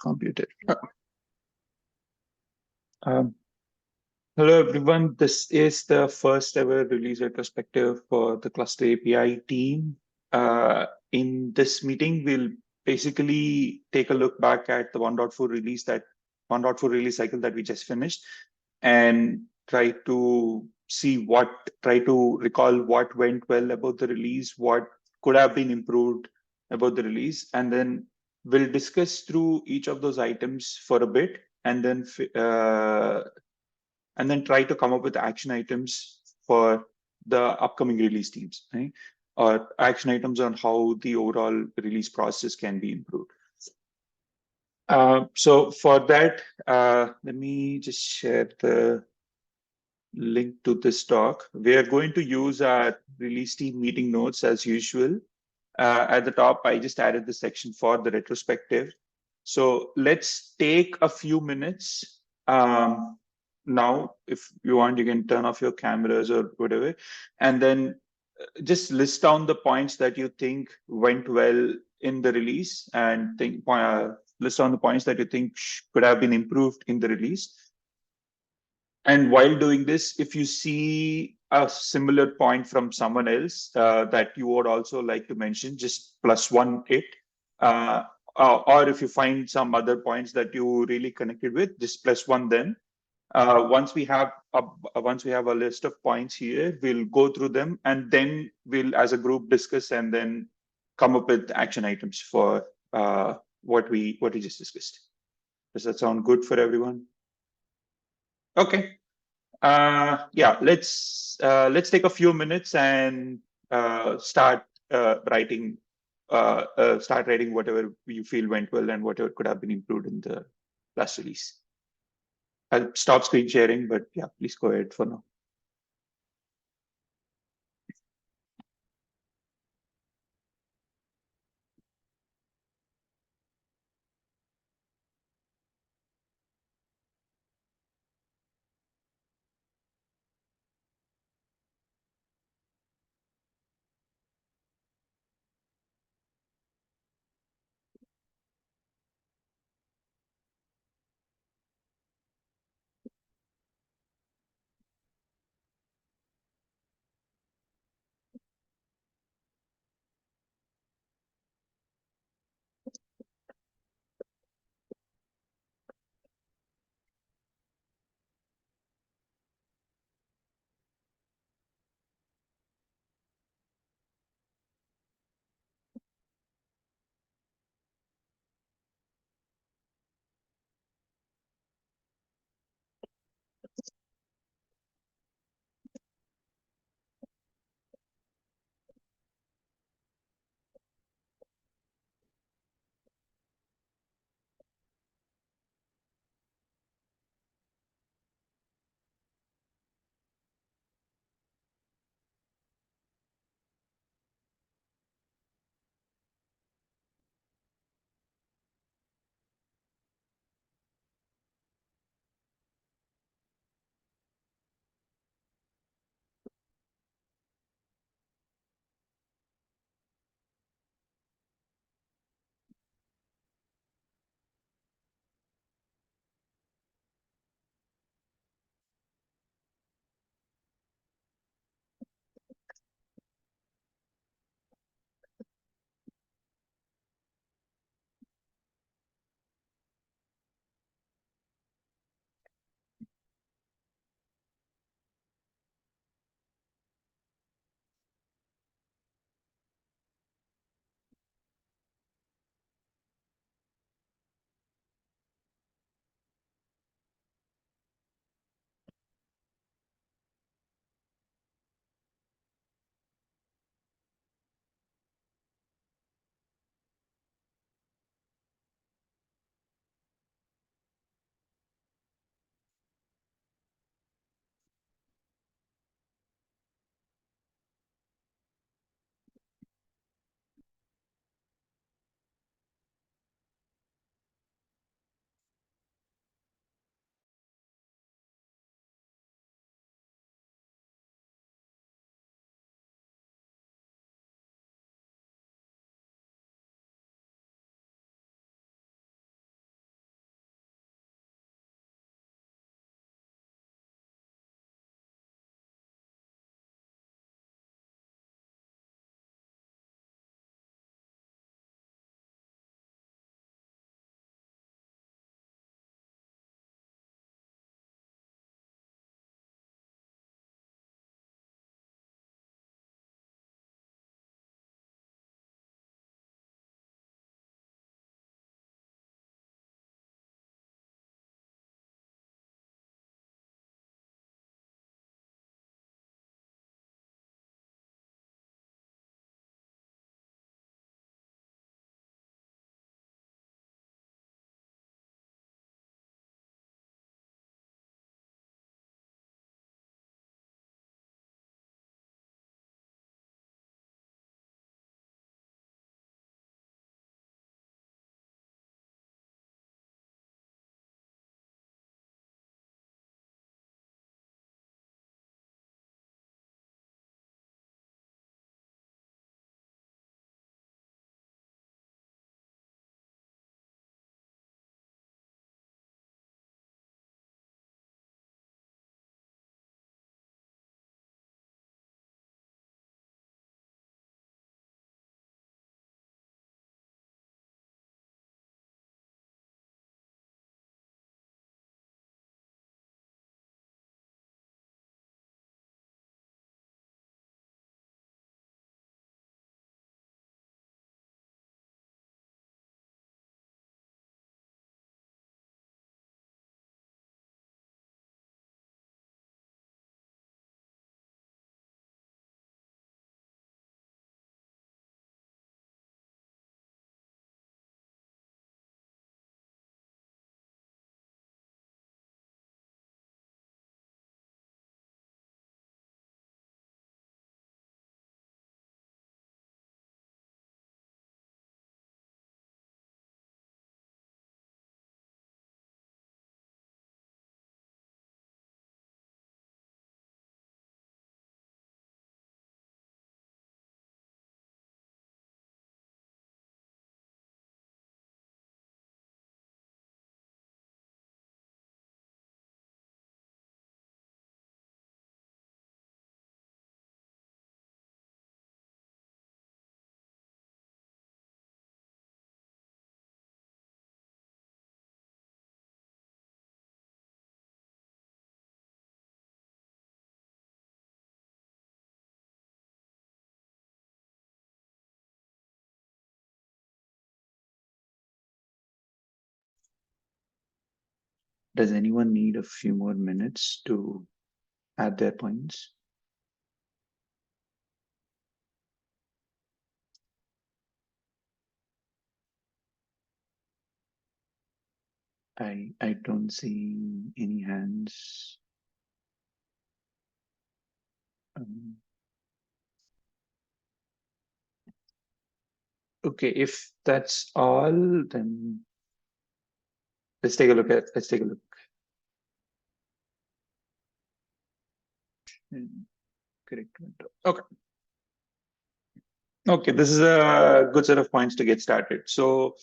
computer. Um, Hello, everyone. This is the first ever release retrospective for the Cluster API team. In this meeting, we'll basically take a look back at the 1.4 release cycle that we just finished, and try to recall what went well about the release, what could have been improved about the release, and then we'll discuss through each of those items for a bit, and then try to come up with action items for the upcoming release teams, right? Or action items on how the overall release process can be improved. So for that, let me just share the link to this talk. We are going to use our release team meeting notes as usual. At the top, I just added the section for the retrospective. So let's take a few minutes. Now, if you want, you can turn off your cameras or whatever, and then just list down the points that you think went well in the release, and list down the points that you think could have been improved in the release. And while doing this, if you see a similar point from someone else that you would also like to mention, just +1 it. Or if you find some other points that you really connected with, just +1 them. Once we have a list of points here, we'll go through them, and then we'll, as a group, discuss and then come up with action items for what we just discussed. Does that sound good for everyone? Okay. Yeah. Let's take a few minutes and start writing. Start writing whatever you feel went well and whatever could have been improved in the last release. I'll stop screen sharing, but yeah, please go ahead for now. Does anyone need a few more minutes to add their points? I don't see any hands. Okay, if that's all, then let's take a look. Correct. Okay. Okay, this is a good set of points to get started. So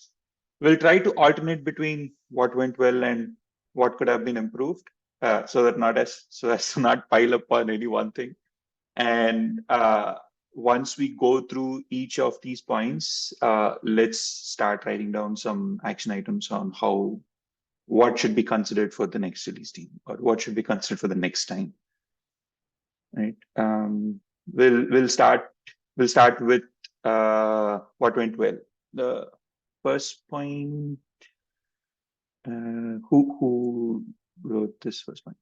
we'll try to alternate between what went well and what could have been improved, so that not as to not pile up on any one thing. And once we go through each of these points, let's start writing down some action items on what should be considered for the next release team, or what should be considered for the next time. Right. We'll start with what went well. The first point. Who wrote this first point?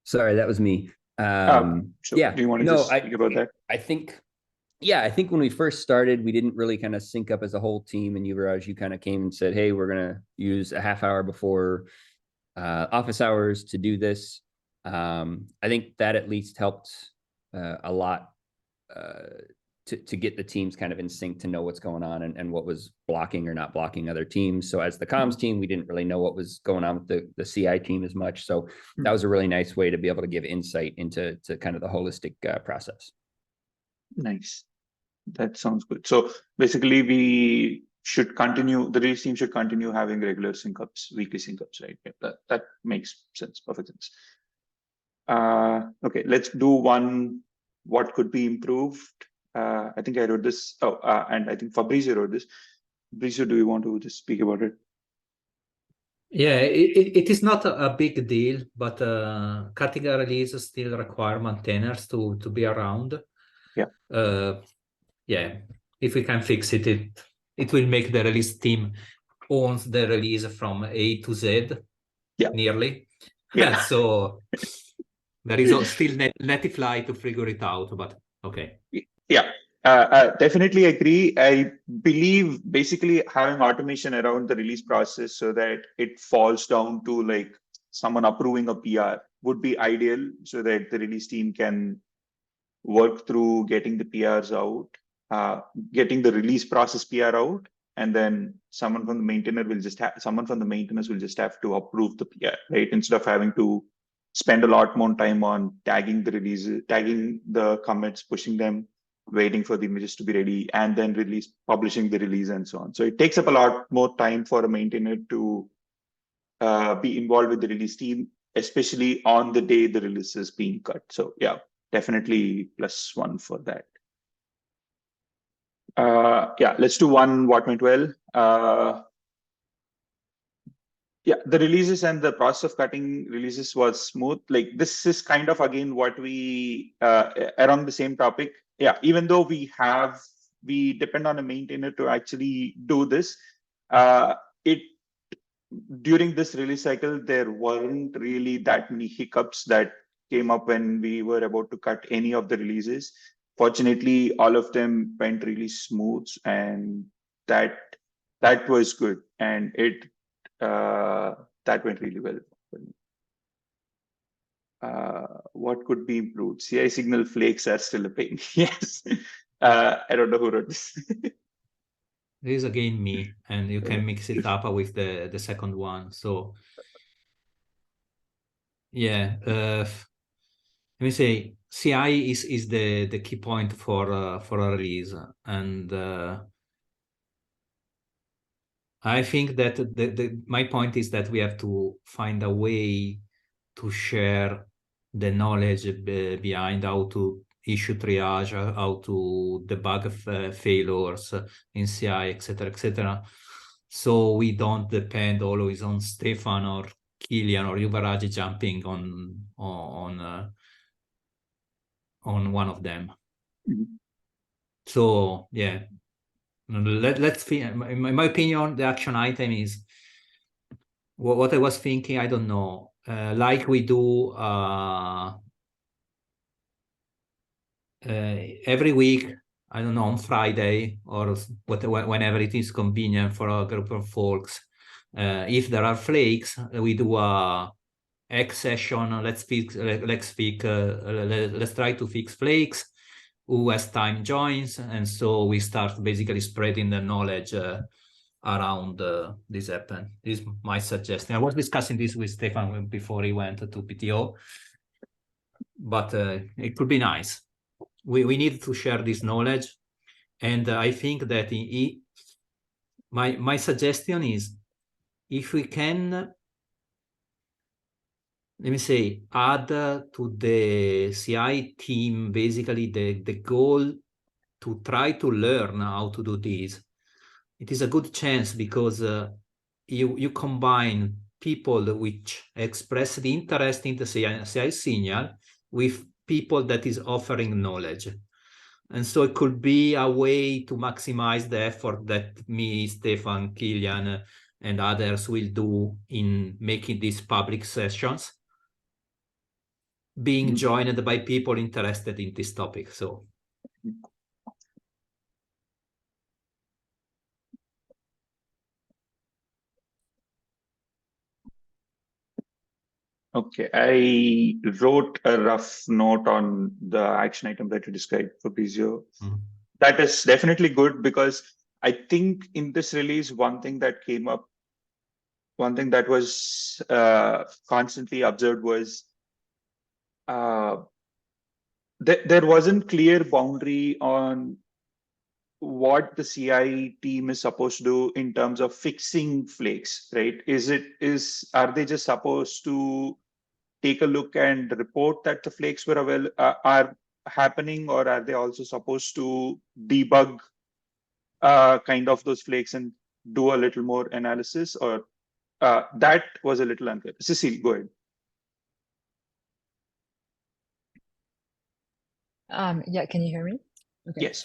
Sorry, that was me. So yeah. do you want to just speak about that? I think when we first started, we didn't really kind of sync up as a whole team. And Yuvraj, you kind of came and said, hey, we're going to use a half hour before office hours to do this. I think that at least helped a lot to get the teams kind of in sync, to know what's going on and what was blocking or not blocking other teams. So as the comms team, we didn't really know what was going on with the CI team as much. So that was a really nice way to be able to give insight into kind of the holistic process. Nice. That sounds good. So basically the release team should continue having regular sync-ups, weekly sync-ups, right? Yeah, that makes sense, perfect sense. Okay, let's do one, what could be improved. I think I wrote this. And I think Fabrizio wrote this. Fabrizio, do you want to just speak about it? Yeah, it is not a big deal, but cutting a release still require maintainers to be around. Yeah. Yeah, if we can fix it, it will make the release team owns the release from A to Z, nearly. Yeah. So there is still Netifly to figure it out, but okay. Yeah, definitely agree. I believe basically having automation around the release process so that it falls down to like someone approving a PR would be ideal, so that the release team can work through getting the PRs out, getting the release process PR out, and then someone from the maintenance will just have to approve the PR, right? Instead of having to spend a lot more time on tagging the releases, tagging the commits, pushing them, waiting for the images to be ready, and then publishing the release and so on. So it takes up a lot more time for a maintainer to be involved with the release team, especially on the day the release is being cut. So yeah, definitely +1 for that. Yeah, let's do one what went well. Yeah, the releases and the process of cutting releases was smooth. Like this is kind of again what we around the same topic. Yeah, even though we depend on a maintainer to actually do this. During this release cycle, there weren't really that many hiccups that came up when we were about to cut any of the releases. Fortunately, all of them went really smooth, and that was good, and that went really well. What could be improved? CI signal flakes are still a pain. Yes. I don't know who wrote this. This is again me, and you can mix it up with the second one. So yeah, let me say CI is the key point for a release, and I think that my point is that we have to find a way to share the knowledge behind how to issue triage, how to debug failures in CI, etc. So we don't depend always on Stefan or Kilian or Yuvaraj jumping on one of them. Mm-hmm. So yeah, let's in my opinion, the action item is what I was thinking. I don't know, like we do every week. I don't know, on Friday or whenever it is convenient for a group of folks. If there are flakes, we do a X session. Let's try to fix flakes. Who has time joins, and so we start basically spreading the knowledge around this happen. This is my suggestion. I was discussing this with Stefan before he went to PTO, but it could be nice. We need to share this knowledge, and I think that my suggestion is, if we can, let me say, add to the CI team basically the goal to try to learn how to do this. It is a good chance because you combine people which express the interest in the CI signal with people that is offering knowledge. And so it could be a way to maximize the effort that me, Stefan, Kilian, and others will do in making these public sessions, being joined by people interested in this topic. So. Okay, I wrote a rough note on the action item that you described, Fabrizio. That is definitely good, because I think in this release, one thing that came up, one thing that was constantly observed was there wasn't clear boundary on what the CI team is supposed to do in terms of fixing flakes, right? Are they just supposed to take a look and report that the flakes are happening, or are they also supposed to debug kind of those flakes and do a little more analysis? Or that was a little unclear. Cecile, go ahead. Yeah, can you hear me? Okay. Yes.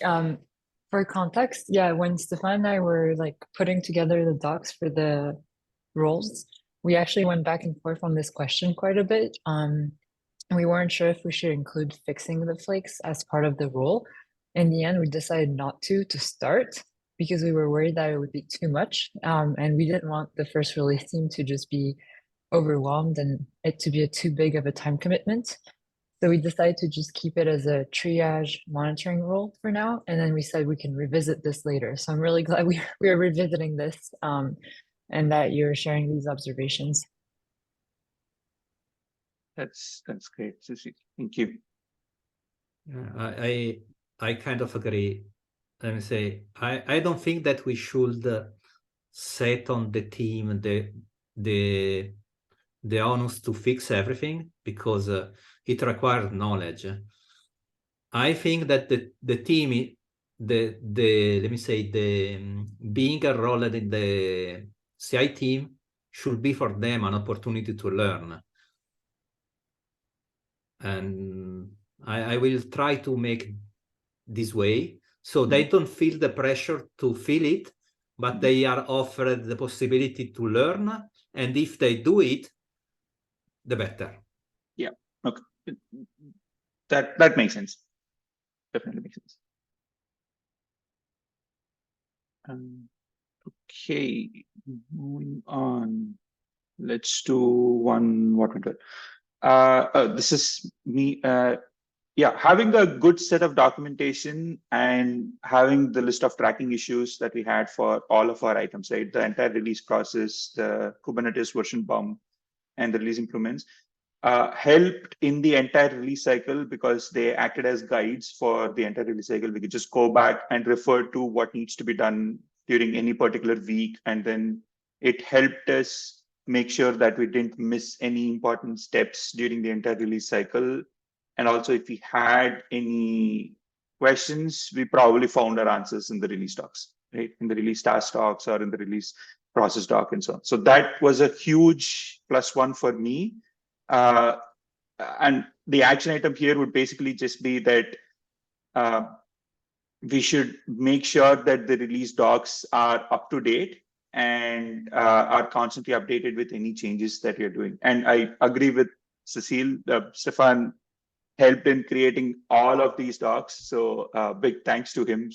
For context, yeah, when Stefan and I were like putting together the docs for the roles, we actually went back and forth on this question quite a bit. And we weren't sure if we should include fixing the flakes as part of the role. In the end, we decided not to start, because we were worried that it would be too much. And we didn't want the first release team to just be overwhelmed and it to be too big of a time commitment. So we decided to just keep it as a triage monitoring role for now. And then we said we can revisit this later. So I'm really glad we are revisiting this and that you're sharing these observations. That's great, Cecile. Thank you. Yeah, I kind of agree. Let me say, I don't think that we should set on the team the onus to fix everything, because it requires knowledge. I think that the team, let me say, being enrolled in the CI team should be for them an opportunity to learn. And I will try to make this way, so they don't feel the pressure to feel it, but they are offered the possibility to learn. And if they do it, the better. Yeah. Okay. That makes sense. Definitely makes sense. Okay, moving on. Let's do what we did. This is me. Yeah, having a good set of documentation and having the list of tracking issues that we had for all of our items, right? The entire release process, the Kubernetes version bump, and the release improvements helped in the entire release cycle, because they acted as guides for the entire release cycle. We could just go back and refer to what needs to be done during any particular week. And then it helped us make sure that we didn't miss any important steps during the entire release cycle. And also, if we had any questions, we probably found our answers in the release docs, right? In the release task docs or in the release process doc and so on. So that was a huge +1 for me. And the action item here would basically just be that we should make sure that the release docs are up to date and are constantly updated with any changes that you're doing. And I agree with Cecile. Stefan helped in creating all of these docs. So big thanks to him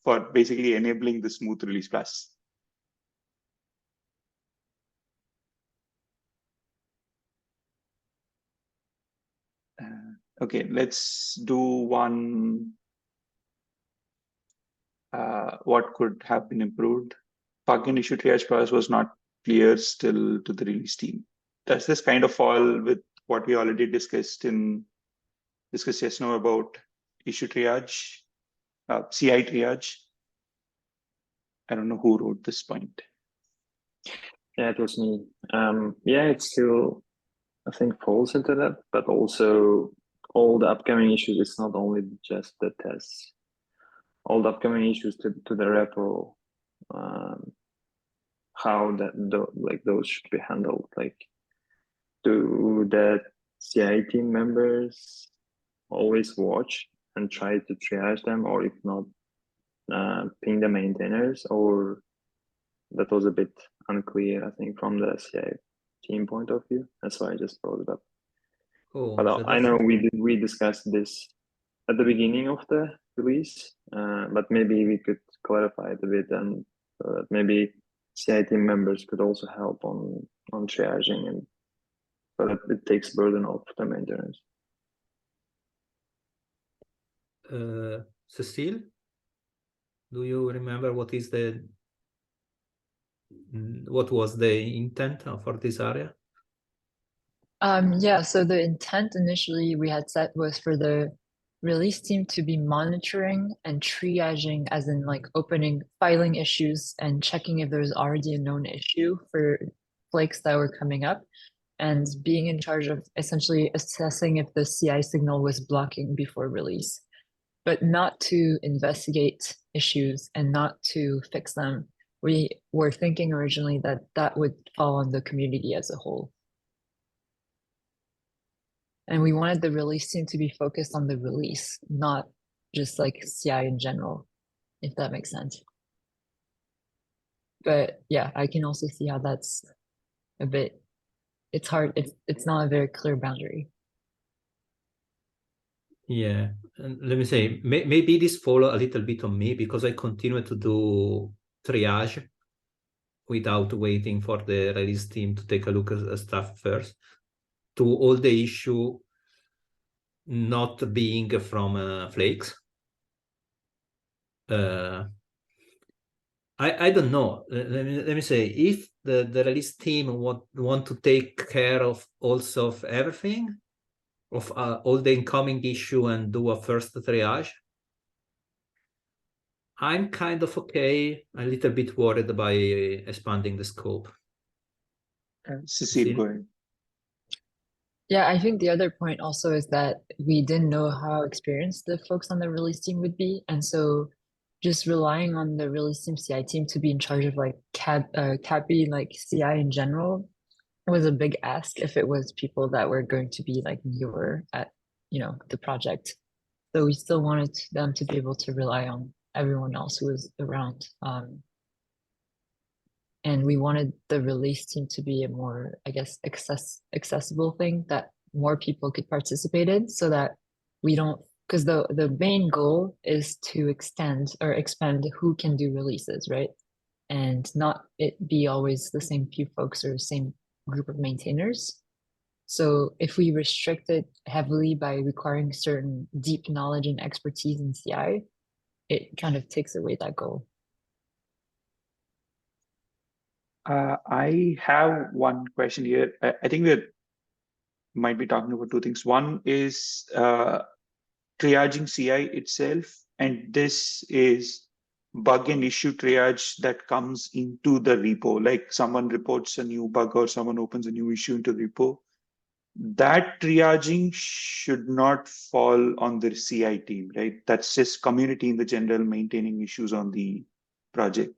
for basically enabling the smooth release process. Okay, let's do one. What could have been improved? Bug and issue triage process was not clear still to the release team. Does this kind of fall with what we already discussed just now about issue triage, CI triage? I don't know who wrote this point. Yeah, it was me. Yeah, it still, I think, falls into that, but also all the upcoming issues, it's not only just the tests. All the upcoming issues to the repo, how those should be handled. Like, do the CI team members always watch and try to triage them, or if not, ping the maintainers? Or that was a bit unclear, I think, from the CI team point of view. That's why I just brought it up. Oh, But so I know we discussed this at the beginning of the release, but maybe we could clarify it a bit, and maybe CI team members could also help on triaging, and so that it takes burden off the maintainers. Cecile, do you remember what was the intent for this area? Yeah, so the intent initially we had set was for the release team to be monitoring and triaging, as in like filing issues and checking if there's already a known issue for flakes that were coming up, and being in charge of essentially assessing if the CI signal was blocking before release, but not to investigate issues and not to fix them. We were thinking originally that that would fall on the community as a whole. And we wanted the release team to be focused on the release, not just like CI in general, if that makes sense. But yeah, I can also see how that's a bit, it's hard, it's not a very clear boundary. Yeah, and let me say, maybe this follow a little bit on me, because I continue to do triage without waiting for the release team to take a look at stuff first, to all the issue not being from flakes. I don't know. Let me say, if the release team want to take care of also of everything, of all the incoming issue, and do a first triage, I'm kind of okay, a little bit worried by expanding the scope. Cecile, go ahead. Yeah, I think the other point also is that we didn't know how experienced the folks on the release team would be. And so just relying on the release team CI team to be in charge of like CAPI, like CI in general, was a big ask if it was people that were going to be like newer at, the project. So we still wanted them to be able to rely on everyone else who was around. And we wanted the release team to be a more, I guess, accessible thing that more people could participate in, so that we don't, because the main goal is to expand who can do releases, right? And not it be always the same few folks or the same group of maintainers. So if we restrict it heavily by requiring certain deep knowledge and expertise in CI, it kind of takes away that goal. I have one question here. I think we might be talking about two things. One is triaging CI itself, and this is bug and issue triage that comes into the repo. Like someone reports a new bug or someone opens a new issue into the repo. That triaging should not fall on the CI team, right? That's just community in the general maintaining issues on the project.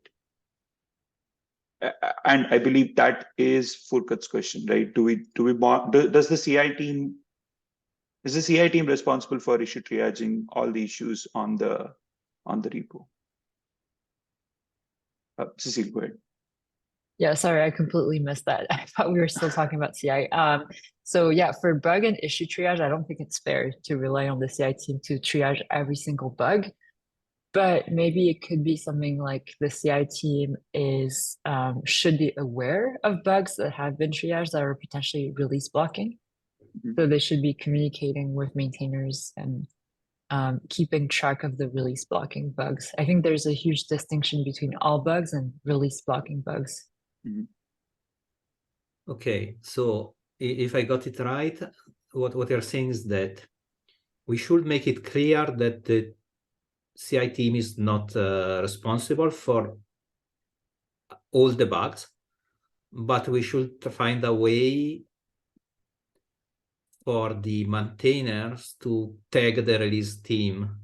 And I believe that is Furkat's question, right? Does the CI team, is the CI team responsible for issue triaging all the issues on the on the repo. Cecile, go ahead. Yeah, sorry, I completely missed that. I thought we were still talking about CI. So yeah, for bug and issue triage, I don't think it's fair to rely on the CI team to triage every single bug. But maybe it could be something like the CI team is should be aware of bugs that have been triaged that are potentially release blocking. Mhm. So they should be communicating with maintainers and keeping track of the release blocking bugs. I think there's a huge distinction between all bugs and release blocking bugs. Okay, so if I got it right, what you're saying is that we should make it clear that the CI team is not responsible for all the bugs, but we should find a way for the maintainers to tag the release team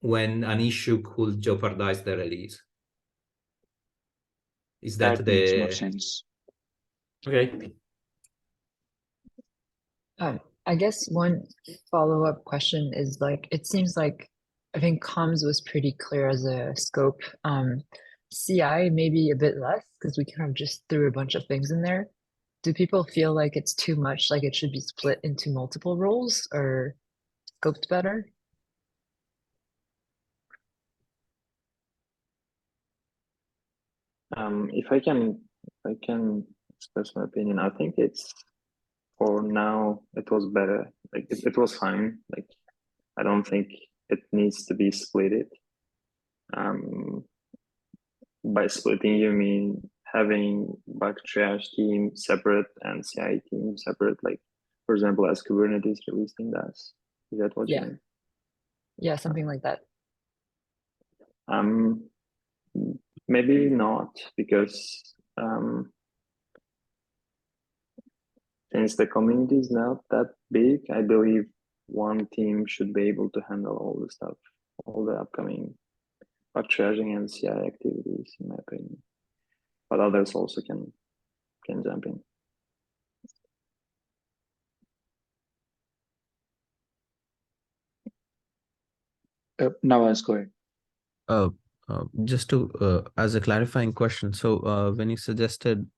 when an issue could jeopardize the release. Is that That makes more sense. Okay. I guess one follow-up question is like, it seems like I think comms was pretty clear as a scope. CI maybe a bit less because we kind of just threw a bunch of things in there. Do people feel like it's too much, like it should be split into multiple roles or scoped better? If I can express my opinion, I think it's for now it was better. Like it was fine. Like I don't think it needs to be split. By splitting, you mean having bug triage team separate and CI team separate, like for example, as Kubernetes release team does. Is that what you Yeah. mean? Yeah, something like that. Maybe not, because since the community is not that big, I believe one team should be able to handle all the stuff, all the upcoming bug triaging and CI activities, in my opinion. But others also can jump in. Nawaz, go ahead. Just to as a clarifying question, so when you suggested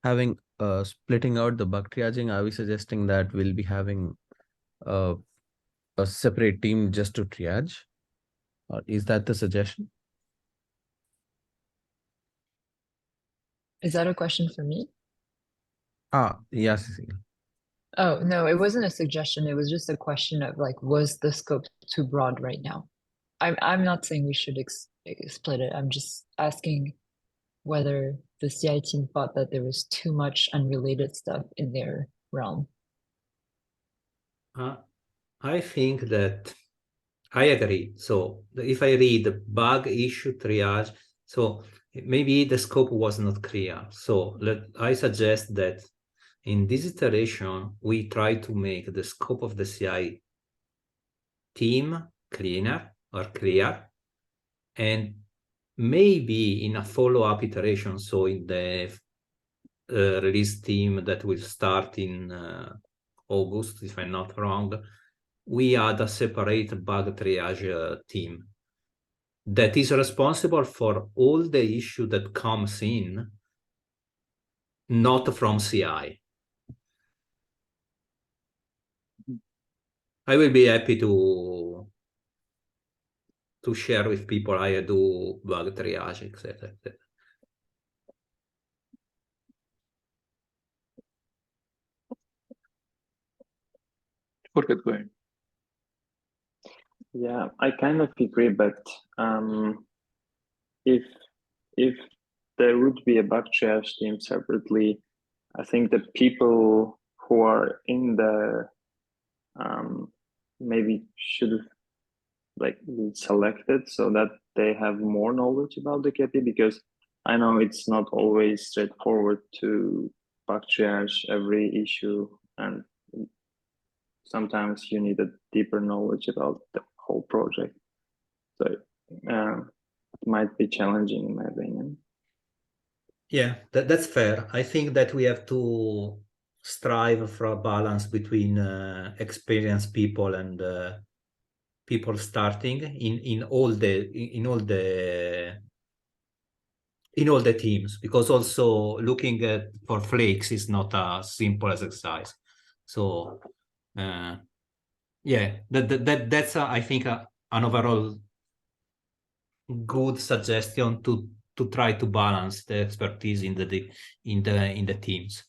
having splitting out the bug triaging, are we suggesting that we'll be having a separate team just to triage? Or is that the suggestion? Is that a question for me? Yes, Cecile. Oh, no, it wasn't a suggestion. It was just a question of like, was the scope too broad right now? I'm not saying we should split it. I'm just asking whether the CI team thought that there was too much unrelated stuff in their realm. I think that I agree. So if I read bug issue triage, so maybe the scope was not clear. So I suggest that in this iteration, we try to make the scope of the CI team cleaner or clear, and maybe in a follow-up iteration, so in the release team that will start in August, if I'm not wrong, we add a separate bug triage team that is responsible for all the issue that comes in, not from CI. I will be happy to share with people how I do bug triage, etc. Furkat, go ahead. Yeah, I kind of agree, but if there would be a bug triage team separately, I think the people who are in there maybe should like be selected so that they have more knowledge about the KP, because I know it's not always straightforward to bug triage every issue, and sometimes you need a deeper knowledge about the whole project. So it might be challenging in my opinion. Yeah, that's fair. I think that we have to strive for a balance between experienced people and people starting in all the teams, because also looking at for flakes is not a simple exercise. So yeah, that's I think an overall good suggestion to try to balance the expertise in the teams.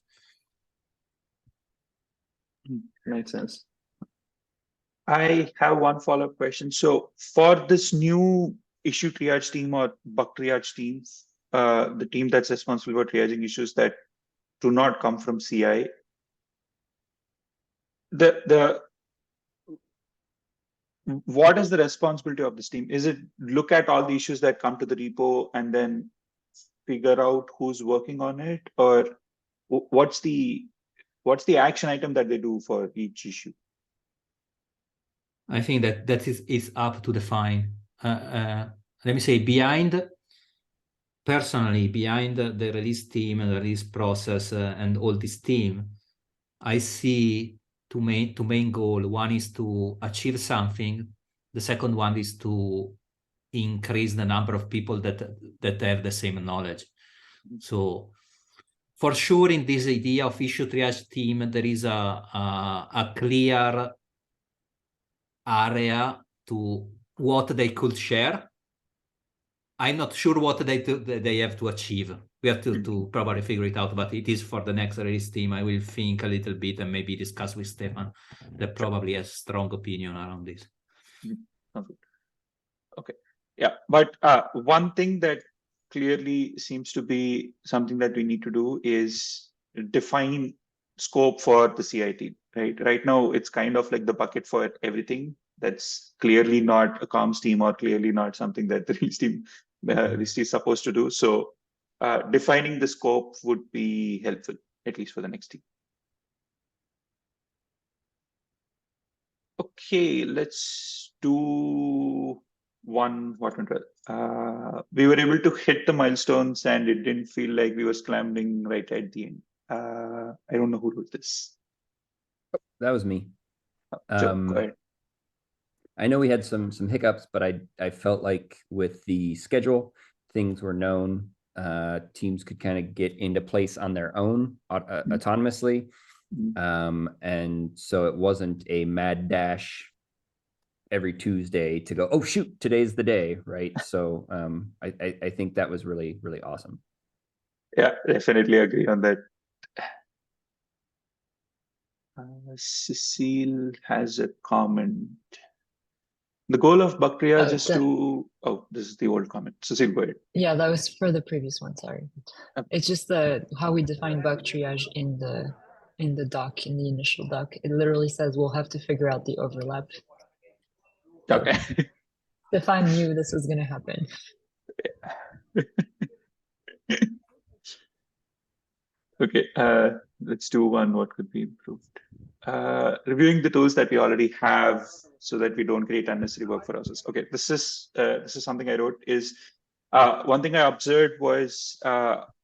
Makes sense. I have one follow-up question. So for this new issue triage team or bug triage team, the team that's responsible for triaging issues that do not come from CI, the what is the responsibility of this team? Is it look at all the issues that come to the repo and then figure out who's working on it, or what's the action item that they do for each issue? I think that is up to define. Let me say, personally, behind the release team and the release process and all this team, I see two main goal. One is to achieve something. The second one is to increase the number of people that have the same knowledge. So for sure, in this idea of issue triage team, there is a clear area to what they could share. I'm not sure what they have to achieve. We have to probably figure it out, but it is for the next release team. I will think a little bit and maybe discuss with Stefan, that probably has strong opinion around this. Okay, yeah, but one thing that clearly seems to be something that we need to do is define scope for the CI team, right? Right now, it's kind of like the bucket for everything. That's clearly not a comms team or clearly not something that the release team is supposed to do. So defining the scope would be helpful, at least for the next team. Okay, let's do one what went well. We were able to hit the milestones and it didn't feel like we were scrambling right at the end. I don't know who wrote this. That was me. Joe, go ahead. I know we had some hiccups, but I felt like with the schedule, things were known. Teams could kind of get into place on their own autonomously. And so it wasn't a mad dash every Tuesday to go, oh shoot, today's the day, right? So I think that was really, really awesome. Yeah, definitely agree on that. Cecile has a comment. The goal of bug triage is to, oh, this is the old comment. Cecile, go ahead. Yeah, that was for the previous one, sorry. It's just how we define bug triage in the doc, in the initial doc. It literally says we'll have to figure out the overlap. Okay. Stefan knew this was going to happen. Okay, let's do one. What could be improved? Reviewing the tools that we already have so that we don't create unnecessary work for ourselves. Okay, this is something I wrote. Is one thing I observed was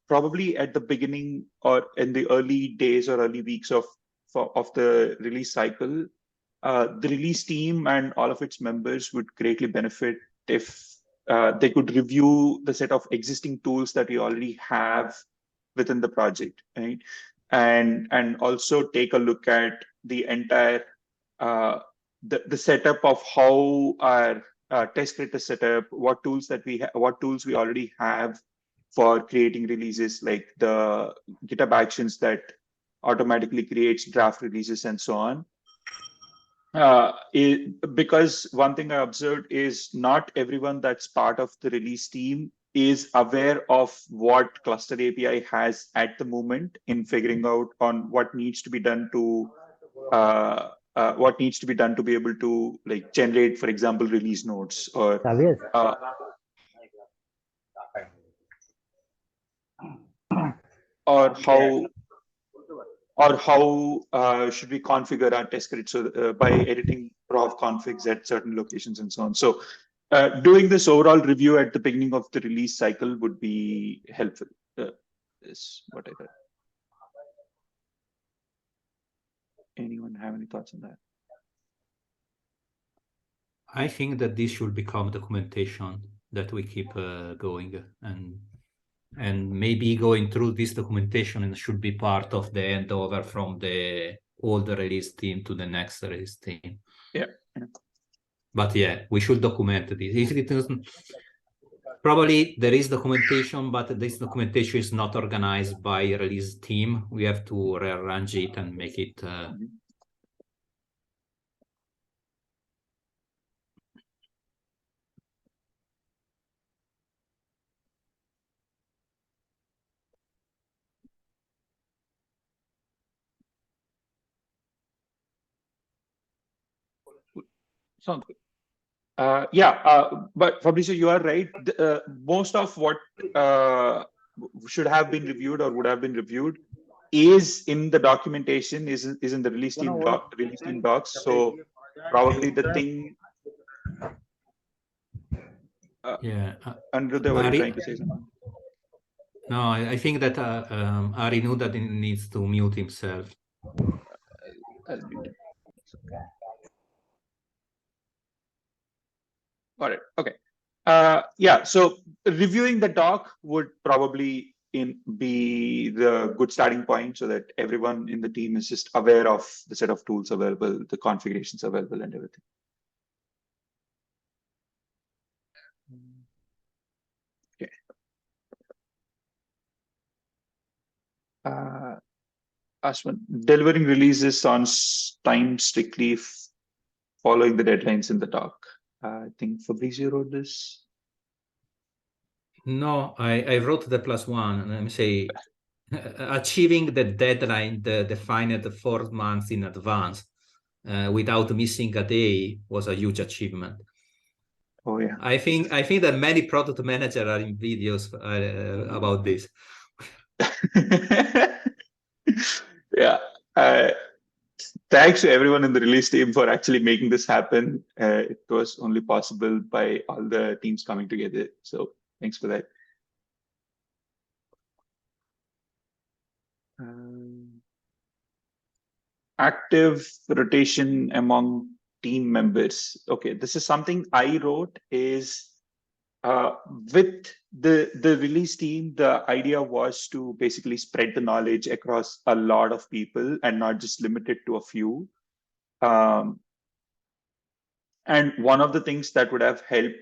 probably at the beginning or in the early days or early weeks of the release cycle, the release team and all of its members would greatly benefit if they could review the set of existing tools that we already have within the project, right? And also take a look at the entire the setup of how our test grid is set up, what tools we already have for creating releases, like the GitHub Actions that automatically creates draft releases and so on. Because one thing I observed is not everyone that's part of the release team is aware of what cluster API has at the moment in figuring out on what needs to be done to be able to like generate, for example, release notes or how should we configure our test grid so by editing prof configs at certain locations and so on. So doing this overall review at the beginning of the release cycle would be helpful. Is what I thought. Anyone have any thoughts on that? I think that this should become documentation that we keep going, and maybe going through this documentation should be part of the handover from the old release team to the next release team. Yeah. But yeah, we should document this. If it doesn't, probably there is documentation, but this documentation is not organized by release team. We have to rearrange it and make it. Sounds good. But Fabrizio, you are right. Most of what should have been reviewed or would have been reviewed is in the documentation, is in the release team docs. So probably the thing. Aniruddha, were you trying to say something? No, I think that Ari knew that he needs to mute himself. I'll mute him. Got it. Okay. Yeah. So reviewing the doc would probably be the good starting point, so that everyone in the team is just aware of the set of tools available, the configurations available, and everything. Okay. Ashwin, delivering releases on time strictly following the deadlines in the doc. I think Fabrizio wrote this. No, I wrote the +1. Let me say, achieving the deadline defined 4 months in advance without missing a day was a huge achievement. Oh yeah. I think that many product managers are in videos about this. Yeah. Thanks to everyone in the release team for actually making this happen. It was only possible by all the teams coming together. So thanks for that. Active rotation among team members. Okay, this is something I wrote. Is with the release team, the idea was to basically spread the knowledge across a lot of people and not just limit it to a few. And one of the things that would have helped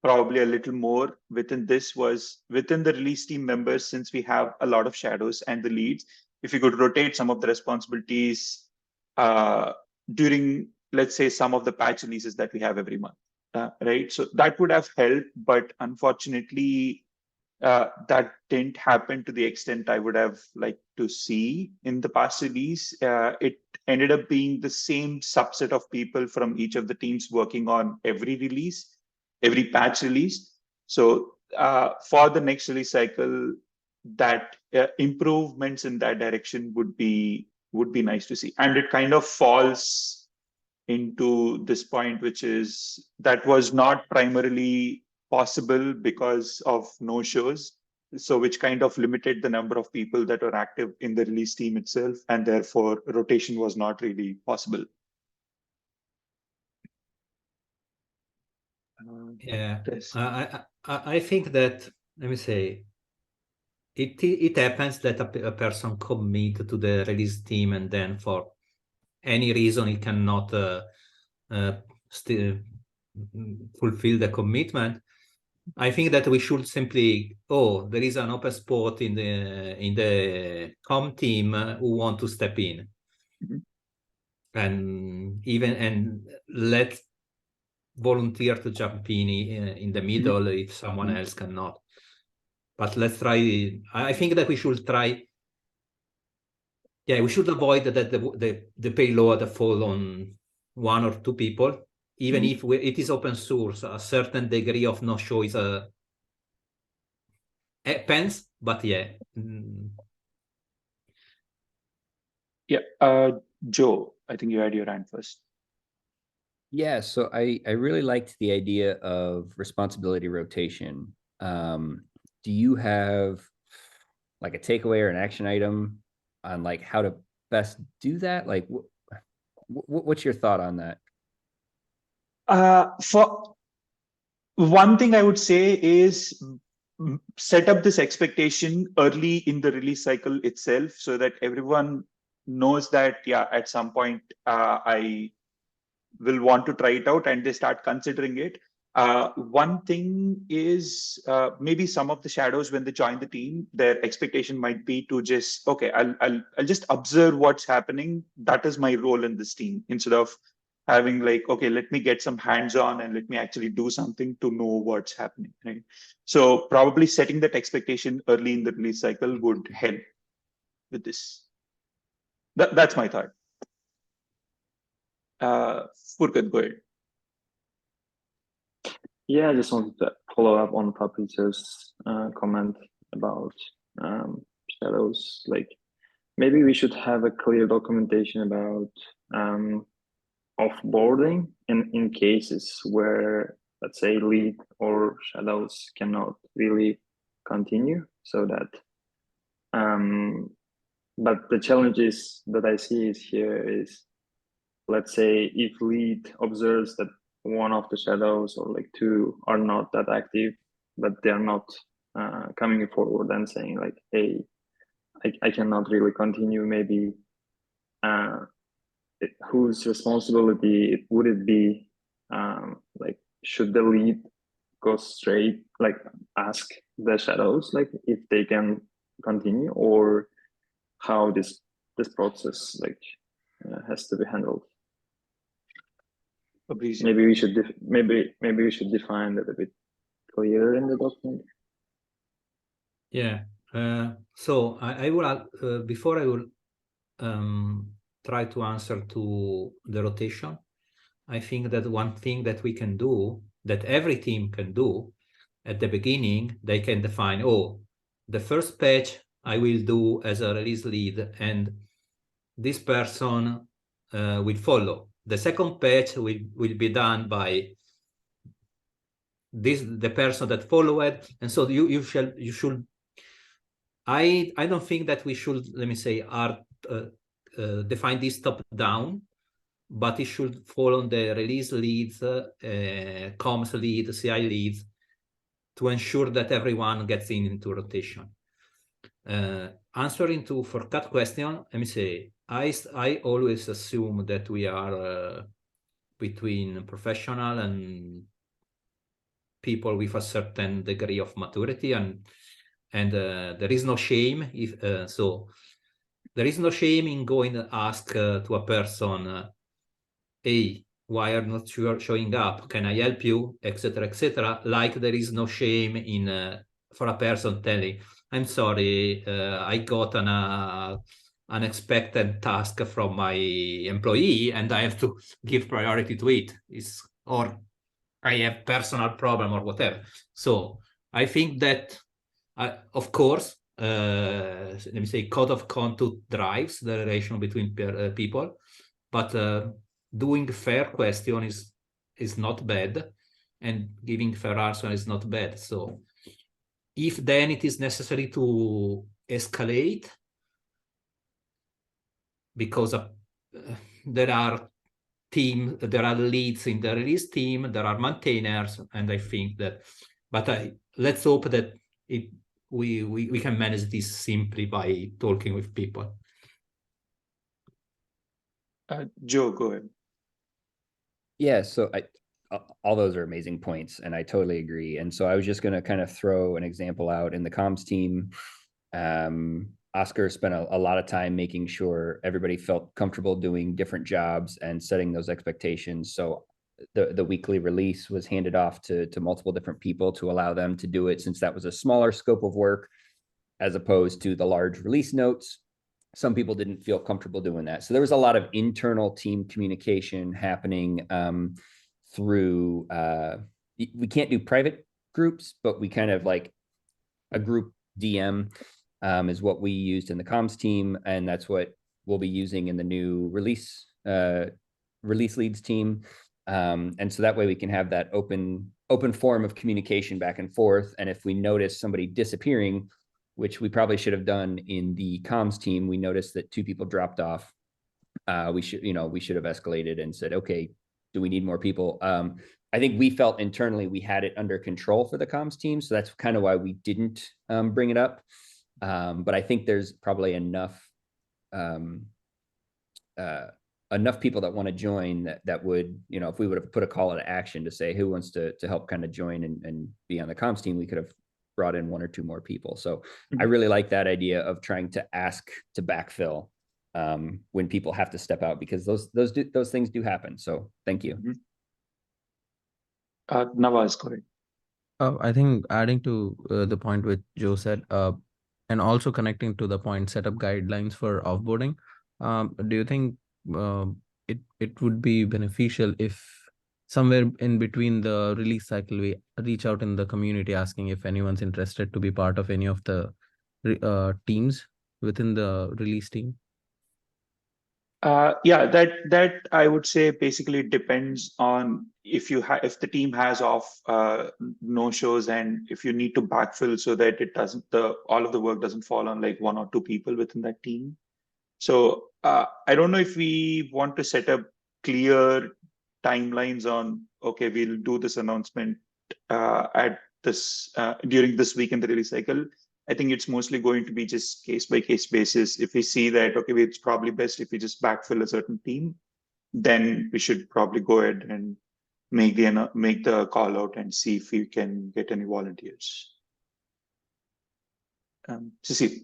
probably a little more within this was within the release team members, since we have a lot of shadows and the leads, if you could rotate some of the responsibilities during, let's say, some of the patch releases that we have every month, right? So that would have helped, but unfortunately, that didn't happen to the extent I would have liked to see in the past release. It ended up being the same subset of people from each of the teams working on every release, every patch release. So for the next release cycle, that improvements in that direction would be nice to see. And it kind of falls into this point, which is that was not primarily possible because of no shows. So which kind of limited the number of people that were active in the release team itself, and therefore rotation was not really possible. Yeah, I think that, let me say, it happens that a person commit to the release team and then for any reason he cannot still fulfill the commitment. I think that we should simply, there is an open spot in the com team who want to step in, and let volunteer to jump in the middle if someone else cannot. But let's try. I think that we should try. Yeah, we should avoid that the payload fall on 1 or 2 people, even if it is open source. A certain degree of no show is happens, but yeah. Yeah, Joe, I think you had your hand first. Yeah, so I really liked the idea of responsibility rotation. Do you have like a takeaway or an action item on like how to best do that? Like, what's your thought on that? For one thing I would say is set up this expectation early in the release cycle itself so that everyone knows that, yeah, at some point I will want to try it out and they start considering it. One thing is maybe some of the shadows when they join the team, their expectation might be to just, okay, I'll just observe what's happening. That is my role in this team, instead of having like, okay, let me get some hands-on and let me actually do something to know what's happening, right? So probably setting that expectation early in the release cycle would help with this. That's my thought. Furkan, go ahead. Yeah, I just wanted to follow up on Fabrizio's comment about shadows. Like, maybe we should have a clear documentation about offboarding in cases where, let's say, lead or shadows cannot really continue. So that, but the challenges that I see is here is, let's say, if lead observes that one of the shadows or like two are not that active, but they are not coming forward and saying like, hey, I cannot really continue. Maybe whose responsibility would it be? Like, should the lead go straight, like ask the shadows like if they can continue, or how this process like has to be handled? Fabrizio. Maybe we should maybe we should define that a bit clearer in the document. Yeah. So I will before I will try to answer to the rotation. I think that one thing that we can do, that every team can do at the beginning, they can define, oh, the first patch I will do as a release lead, and this person will follow. The second patch will be done by the person that followed, and so you should. I don't think that we should, let me say, define this top down, but it should fall on the release leads, comms lead, CI leads, to ensure that everyone gets into rotation. Answering to Furkat question, let me say, I always assume that we are between professional and people with a certain degree of maturity, and there is no shame if so. There is no shame in going to ask to a person, hey, why are not showing up? Can I help you? Etc. etc. Like there is no shame in for a person telling, I'm sorry, I got an unexpected task from my employee and I have to give priority to it. Or I have personal problem or whatever. So I think that, of course, let me say, code of conduct drives the relation between people, but doing fair question is not bad, and giving fair answer is not bad. So if then it is necessary to escalate because there are leads in the release team, there are maintainers, and I think that, but let's hope that we can manage this simply by talking with people. Joe, go ahead. Yeah, so all those are amazing points, and I totally agree. And so I was just going to kind of throw an example out in the comms team. Oscar spent a lot of time making sure everybody felt comfortable doing different jobs and setting those expectations. So the weekly release was handed off to multiple different people to allow them to do it, since that was a smaller scope of work as opposed to the large release notes. Some people didn't feel comfortable doing that. So there was a lot of internal team communication happening through, we can't do private groups, but we kind of like a group DM is what we used in the comms team. And that's what we'll be using in the new release leads team. And so that way we can have that open form of communication back and forth. And if we notice somebody disappearing, which we probably should have done in the comms team, we noticed that 2 people dropped off. We should have escalated and said, okay, do we need more people? I think we felt internally we had it under control for the comms team, so that's kind of why we didn't bring it up. But I think there's probably enough people that want to join that would, you know, if we would have put a call to action to say who wants to help kind of join and be on the comms team, we could have brought in 1 or 2 more people. So I really like that idea of trying to ask to backfill when people have to step out, because those things do happen. So thank you. Nawaz, go ahead. I think adding to the point which Joe said, and also connecting to the point, set up guidelines for offboarding. Do you think it would be beneficial if somewhere in between the release cycle we reach out in the community asking if anyone's interested to be part of any of the teams within the release team? Yeah, that I would say basically depends on if the team has off no shows, and if you need to backfill so that it doesn't all of the work doesn't fall on like 1 or 2 people within that team. So I don't know if we want to set up clear timelines on, okay, we'll do this announcement at this during this week in the release cycle. I think it's mostly going to be just case by case basis. If we see that, okay, it's probably best if we just backfill a certain team, then we should probably go ahead and make the call out and see if we can get any volunteers. Cecile.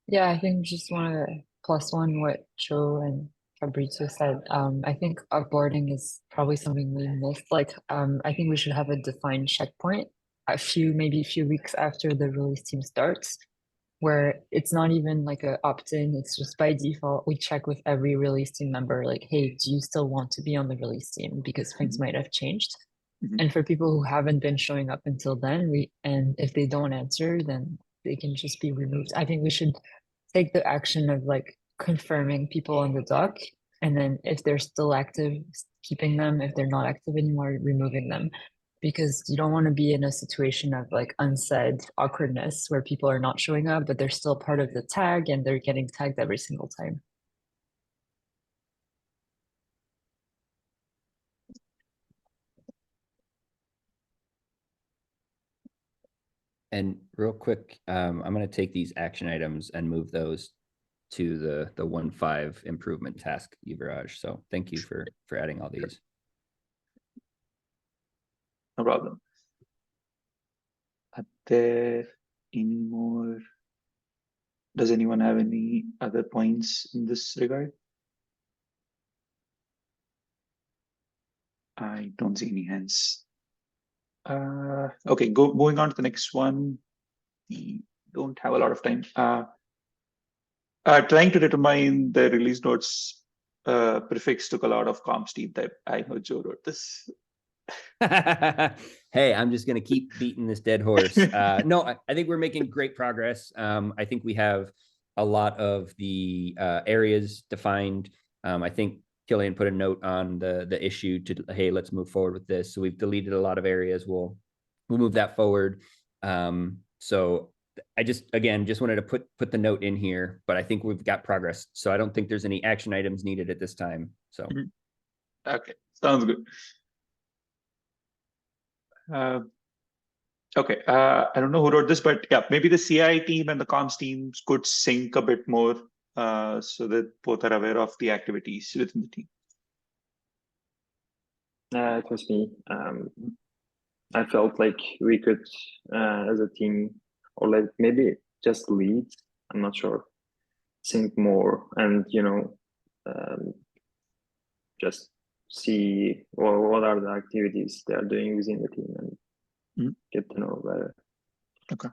Yeah, I think just want to +1 what Joe and Fabrizio said. I think offboarding is probably something we missed. Like, I think we should have a defined checkpoint maybe a few weeks after the release team starts, where it's not even like a opt-in, it's just by default, we check with every release team member, like, hey, do you still want to be on the release team? Because things might have changed. And for people who haven't been showing up until then, and if they don't answer, then they can just be removed. I think we should take the action of like confirming people on the doc, and then if they're still active, keeping them. If they're not active anymore, removing them. Because you don't want to be in a situation of like unsaid awkwardness where people are not showing up, but they're still part of the tag and they're getting tagged every single time. And real quick, I'm going to take these action items and move those to the 1.5 improvement task, Yuvraj. So thank you for adding all these. No problem. Are there any more? Does anyone have any other points in this regard? I don't see any hands. Okay, moving on to the next one. We don't have a lot of time. Trying to determine the release notes prefix took a lot of comms team time. I know Joe wrote this. Hey, I'm just going to keep beating this dead horse. No, I think we're making great progress. I think we have a lot of the areas defined. I think Killian put a note on the issue to, hey, let's move forward with this. So we've deleted a lot of areas. We'll move that forward. So I just wanted to put the note in here, but I think we've got progress. So I don't think there's any action items needed at this time. So okay, sounds good. Okay, I don't know who wrote this, but yeah, maybe the CI team and the comms teams could sync a bit more so that both are aware of the activities within the team. It was me. I felt like we could, as a team, or like maybe just leads, I'm not sure, sync more and, just see what are the activities they are doing within the team and get to know better. Okay.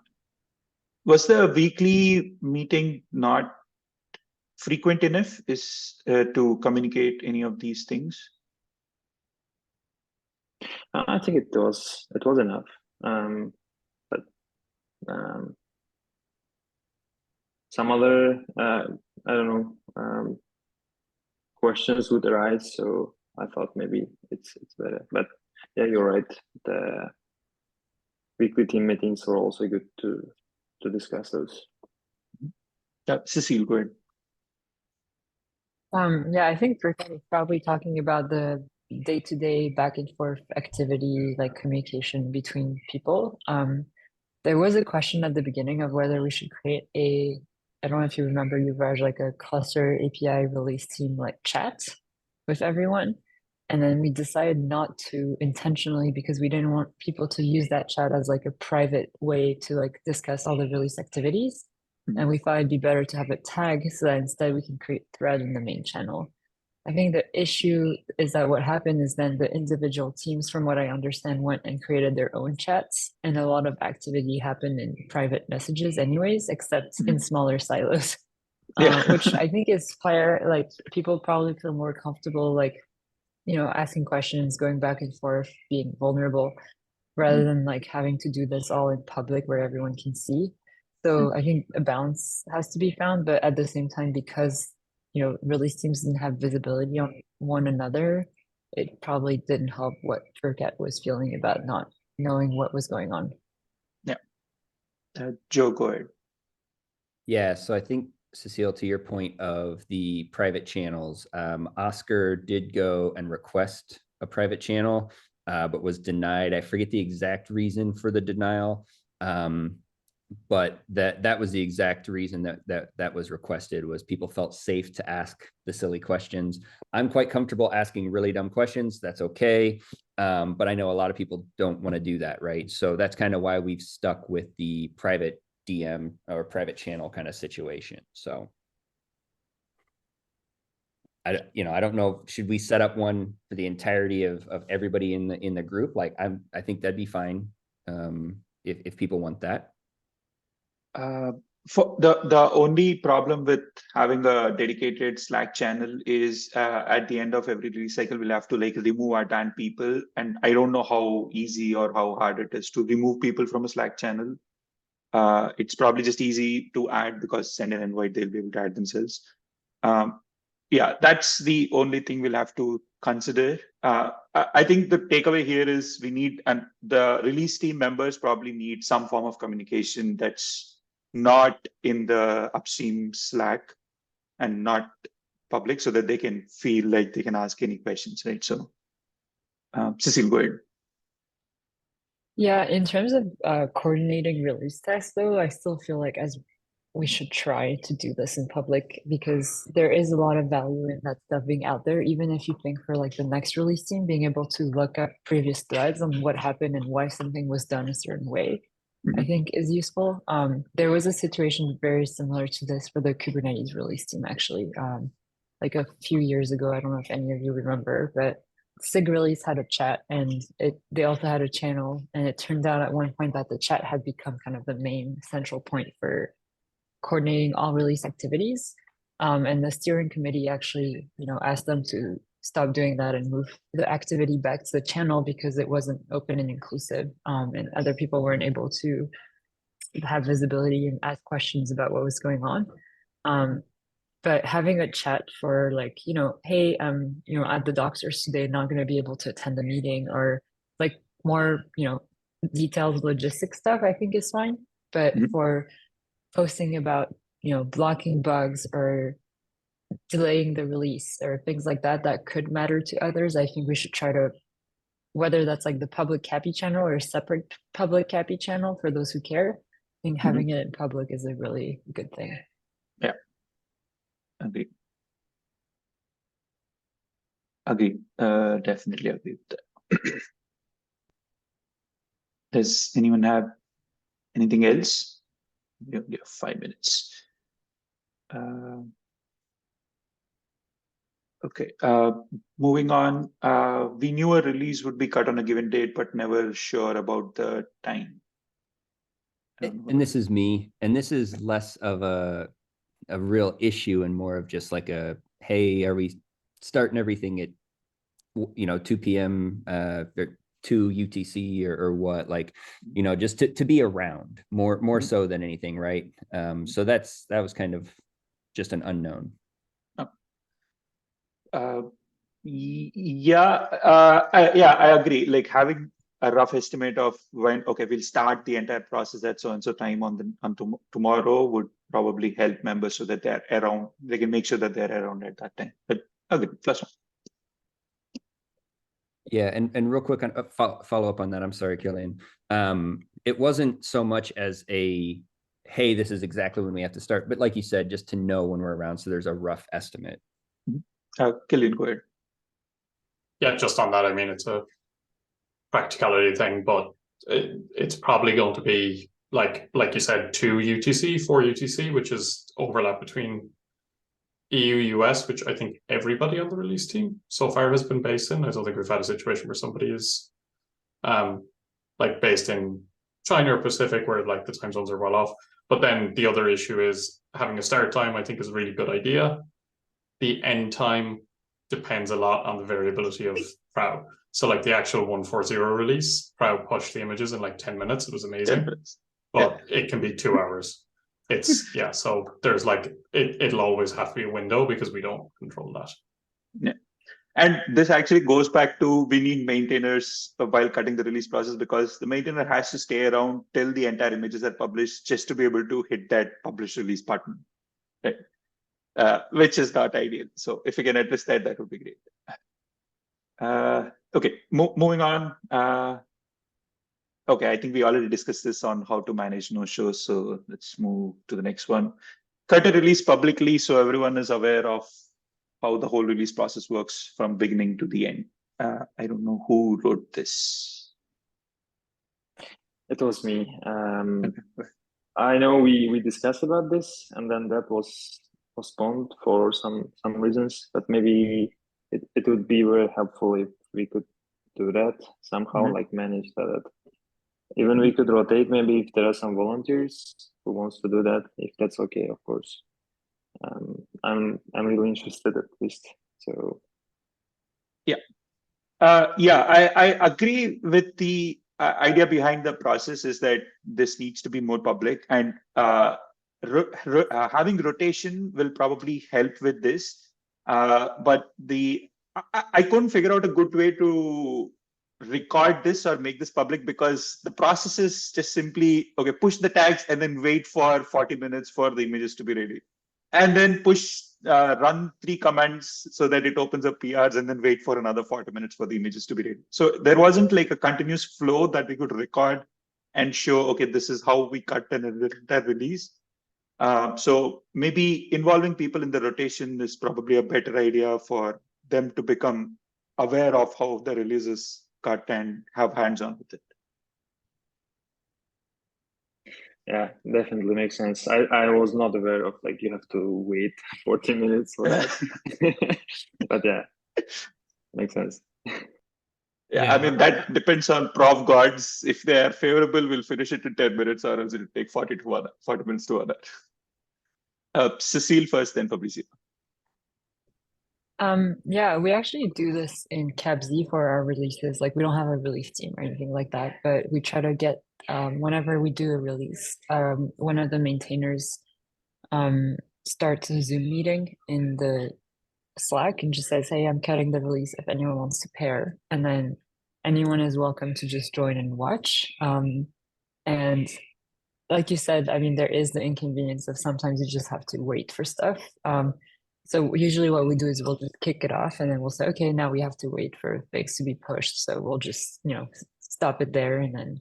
Was the weekly meeting not frequent enough to communicate any of these things? I think it was enough, but some other I don't know questions would arise, so I thought maybe it's better. But yeah, you're right. The weekly team meetings were also good to discuss those. Yeah, Cecile, go ahead. Yeah, I think Furkan is probably talking about the day-to-day back and forth activity, like communication between people. There was a question at the beginning of whether we should create a, I don't know if you remember, Yuvraj, like a cluster API release team like chat with everyone. And then we decided not to intentionally because we didn't want people to use that chat as like a private way to like discuss all the release activities. And we thought it'd be better to have a tag so that instead we can create thread in the main channel. I think the issue is that what happened is then the individual teams, from what I understand, went and created their own chats, and a lot of activity happened in private messages anyways, except in smaller silos. Which I think is fair. Like people probably feel more comfortable, like, you know, asking questions, going back and forth, being vulnerable, rather than like having to do this all in public where everyone can see. So I think a balance has to be found, but at the same time, because you know, release teams didn't have visibility on one another, it probably didn't help what Furkat was feeling about not knowing what was going on. Yeah. Joe, go ahead. Yeah, so I think, Cecile, to your point of the private channels, Oscar did go and request a private channel, but was denied. I forget the exact reason for the denial, but that was the exact reason that was requested, was people felt safe to ask the silly questions. I'm quite comfortable asking really dumb questions. That's okay. But I know a lot of people don't want to do that, right? So that's kind of why we've stuck with the private DM or private channel kind of situation. So I don't know, should we set up one for the entirety of everybody in the group? Like I think that'd be fine, if people want that. For the only problem with having a dedicated Slack channel is at the end of every release cycle, we'll have to like remove our Dan people. And I don't know how easy or how hard it is to remove people from a Slack channel. It's probably just easy to add because send an invite, they'll be able to add themselves. Yeah, that's the only thing we'll have to consider. I think the takeaway here is we need, and the release team members probably need some form of communication that's not in the upstream Slack and not public, so that they can feel like they can ask any questions, right? So, Cecile, go ahead. Yeah, in terms of coordinating release tests, though, I still feel like as we should try to do this in public because there is a lot of value in that stuff being out there, even if you think for like the next release team, being able to look up previous threads on what happened and why something was done a certain way, I think is useful. There was a situation very similar to this for the Kubernetes release team, actually. Like a few years ago, I don't know if any of you remember, but SIG release had a chat and they also had a channel, and it turned out at one point that the chat had become kind of the main central point for coordinating all release activities. And the steering committee actually, you know, asked them to stop doing that and move the activity back to the channel because it wasn't open and inclusive, and other people weren't able to have visibility and ask questions about what was going on. But having a chat for like, you know, hey, you know, at the Doxers today, not going to be able to attend the meeting, or like more, you know, detailed logistic stuff, I think is fine. But for posting about, you know, blocking bugs or delaying the release or things like that that could matter to others, I think we should try to, whether that's like the public CAPI channel or a separate public CAPI channel for those who care, I think having it in public is a really good thing. Yeah. Agree. Definitely agree with that. Does anyone have anything else? We only have 5 minutes. Okay. Moving on. We knew a release would be cut on a given date, but never sure about the time. And this is me, and this is less of a real issue and more of just like a, hey, are we starting everything at 2 p.m. Or 2 UTC or what, like, just to be around more so than anything, right? So that was kind of just an unknown. Yeah, I agree. Like having a rough estimate of when, okay, we'll start the entire process at so and so time on tomorrow would probably help members so that they're around, they can make sure that they're around at that time. But okay, +1. Yeah, and real quick on follow up on that. I'm sorry, Killian. It wasn't so much as a, hey, this is exactly when we have to start, but like you said, just to know when we're around, so there's a rough estimate. Killian, go ahead. Yeah, just on that, I mean, it's a practicality thing, but it's probably going to be like you said, 2 UTC, 4 UTC, which is overlap between EU, US, which I think everybody on the release team so far has been based in. I don't think we've had a situation where somebody is like based in China or Pacific, where like the time zones are well off. But then the other issue is having a start time, I think, is a really good idea. The end time depends a lot on the variability of Prow. So like the actual 140 release, Prow pushed the images in like 10 minutes. It was amazing. 10 minutes. But it can be 2 hours. It's yeah, so there's like it'll always have to be a window because we don't control that. Yeah. And this actually goes back to, we need maintainers while cutting the release process, because the maintainer has to stay around till the entire images are published just to be able to hit that publish release button, right? Which is not ideal. So if you can address that, that would be great. Okay, moving on. Okay, I think we already discussed this on how to manage no-shows. So let's move to the next one. Cut a release publicly so everyone is aware of how the whole release process works from beginning to the end. I don't know who wrote this. It was me. I know we discussed about this, and then that was postponed for some reasons, but maybe it would be very helpful if we could do that somehow, like manage that. Even we could rotate, maybe if there are some volunteers who wants to do that, if that's okay, of course. I'm really interested at least. So yeah, I agree with the idea behind the process is that this needs to be more public, and having rotation will probably help with this. But I couldn't figure out a good way to record this or make this public, because the process is just simply, okay, push the tags and then wait for 40 minutes for the images to be ready. And then run 3 commands so that it opens up PRs, and then wait for another 40 minutes for the images to be ready. So there wasn't like a continuous flow that we could record and show, okay, this is how we cut an entire release. So maybe involving people in the rotation is probably a better idea for them to become aware of how the release is cut and have hands-on with it. Yeah, definitely makes sense. I was not aware of like you have to wait 40 minutes for that. But yeah, makes sense. Yeah, I mean, that depends on prof gods. If they are favorable, we'll finish it in 10 minutes, or else it'll take 40 minutes to other. Cecile first, then Fabrizio. Yeah, we actually do this in CabZ for our releases. Like, we don't have a release team or anything like that, but we try to get whenever we do a release, one of the maintainers starts a Zoom meeting in the Slack and just says, hey, I'm cutting the release if anyone wants to pair. And then anyone is welcome to just join and watch. And like you said, I mean, there is the inconvenience of sometimes you just have to wait for stuff. So usually what we do is we'll just kick it off, and then we'll say, okay, now we have to wait for things to be pushed. So we'll just, stop it there. And then,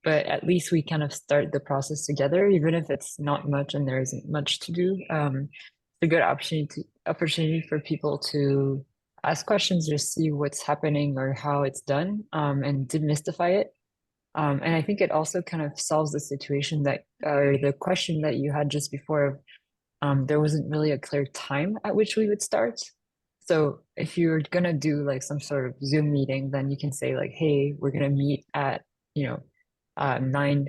but at least we kind of start the process together, even if it's not much and there isn't much to do. It's a good opportunity for people to ask questions or see what's happening or how it's done, and demystify it. And I think it also kind of solves the situation or the question that you had just before. There wasn't really a clear time at which we would start. So if you're gonna do like some sort of Zoom meeting, then you can say like, hey, we're gonna meet at 9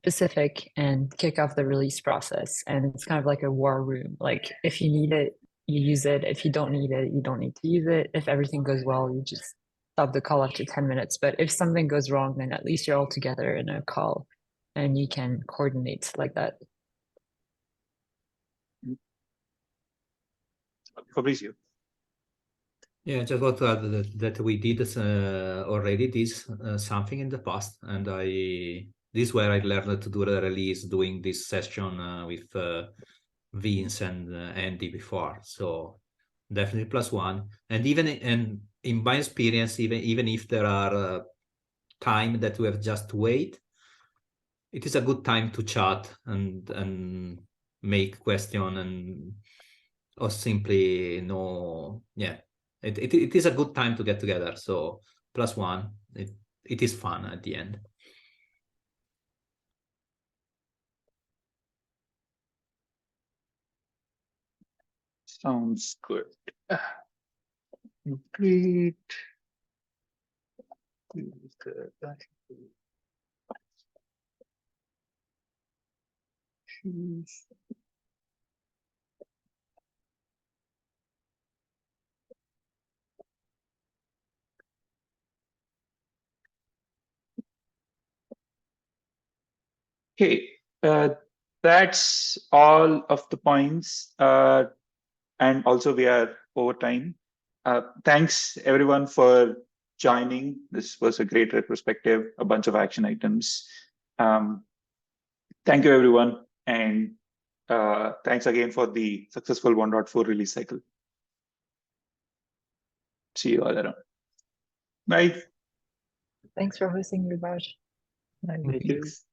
Pacific and kick off the release process. And it's kind of like a war room. Like, if you need it, you use it. If you don't need it, you don't need to use it. If everything goes well, you just stop the call after 10 minutes. But if something goes wrong, then at least you're all together in a call and you can coordinate like that. Fabrizio. Yeah, just want to add that we did already something in the past, and this is where I learned to do the release, doing this session with Vince and Andy before. So definitely +1. And even in my experience, even if there are time that we have just to wait, it is a good time to chat and make question and or simply no, yeah. It is a good time to get together. So +1, it is fun at the end. Sounds good. Complete. Okay, that's all of the points. And also we are over time. Thanks everyone for joining. This was a great retrospective, a bunch of action items. Thank you everyone. And thanks again for the successful 1.4 release cycle. See you all around. Bye. Thanks for hosting, Raj. Thank you. Thanks.